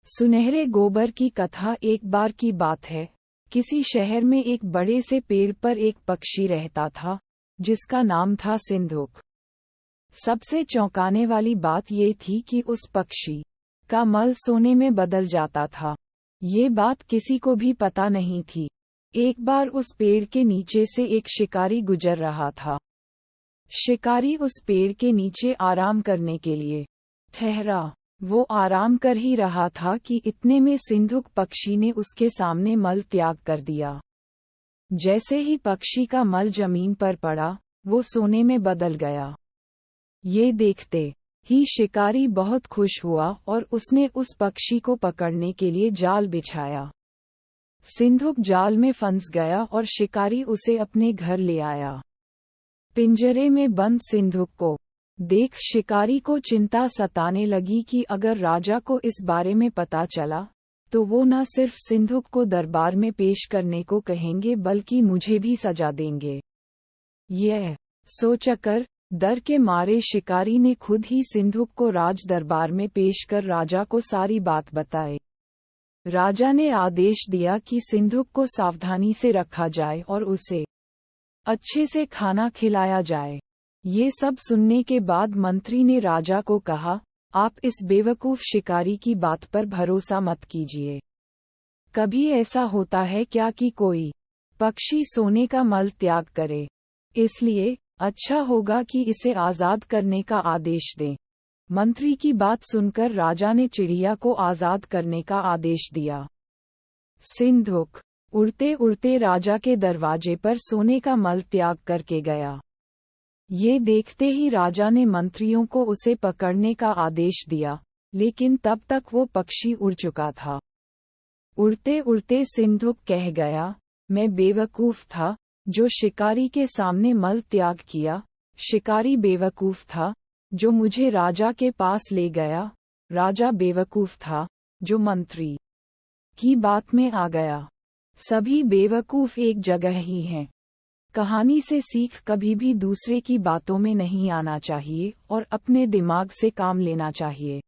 सुनहरे गोबर की कथा। एक बार की बात है, किसी शहर में एक बड़े से पेड़ पर एक पक्षी रहता था, जिसका नाम था सिंधुक। सबसे चौंकाने वाली बात ये थी कि उस पक्षी का मल सोने में बदल जाता था। ये बात किसी को भी पता नहीं थी। एक बार उस पेड़ के नीचे से एक शिकारी गुजर रहा था। शिकारी उस पेड़ के नीचे आराम करने के लिए ठहरा। वो आराम कर ही रहा था कि इतने में सिंधुक पक्षी ने उसके सामने मल त्याग कर दिया। जैसे ही पक्षी का मल जमीन पर पड़ा, वो सोने में बदल गया। ये देखते ही शिकारी बहुत खुश हुआ और उसने उस पक्षी को पकड़ने के लिए जाल बिछाया। सिंधुक जाल में फंस गया और शिकारी उसे अपने घर ले आया। पिंजरे में बंद सिंधुक को देख शिकारी को चिंता सताने लगी कि अगर राजा को इस बारे में पता चला, तो वो न सिर्फ सिंधुक को दरबार में पेश करने को कहेंगे बल्कि मुझे भी सजा देंगे। यह सोचकर डर के मारे शिकारी ने खुद ही सिंधुक को राज दरबार में पेश कर राजा को सारी बात बताई। राजा ने आदेश दिया कि सिंधुक को सावधानी से रखा जाए और उसे अच्छे से खाना खिलाया जाए। ये सब सुनने के बाद मंत्री ने राजा को कहा, आप इस बेवकूफ शिकारी की बात पर भरोसा मत कीजिए। कभी ऐसा होता है क्या कि कोई पक्षी सोने का मल त्याग करे? इसलिए अच्छा होगा कि इसे आजाद करने का आदेश दें। मंत्री की बात सुनकर राजा ने चिड़िया को आजाद करने का आदेश दिया। सिंधुक उड़ते उड़ते राजा के दरवाजे पर सोने का मल त्याग करके गया। ये देखते ही राजा ने मंत्रियों को उसे पकड़ने का आदेश दिया, लेकिन तब तक वो पक्षी उड़ चुका था। उड़ते उड़ते सिंधुक कह गया, मैं बेवकूफ था जो शिकारी के सामने मल त्याग किया। शिकारी बेवकूफ था जो मुझे राजा के पास ले गया। राजा बेवकूफ था जो मंत्री की बात में आ गया। सभी बेवकूफ एक जगह ही हैं। कहानी से सीख कभी भी दूसरे की बातों में नहीं आना चाहिए और अपने दिमाग से काम लेना चाहिए।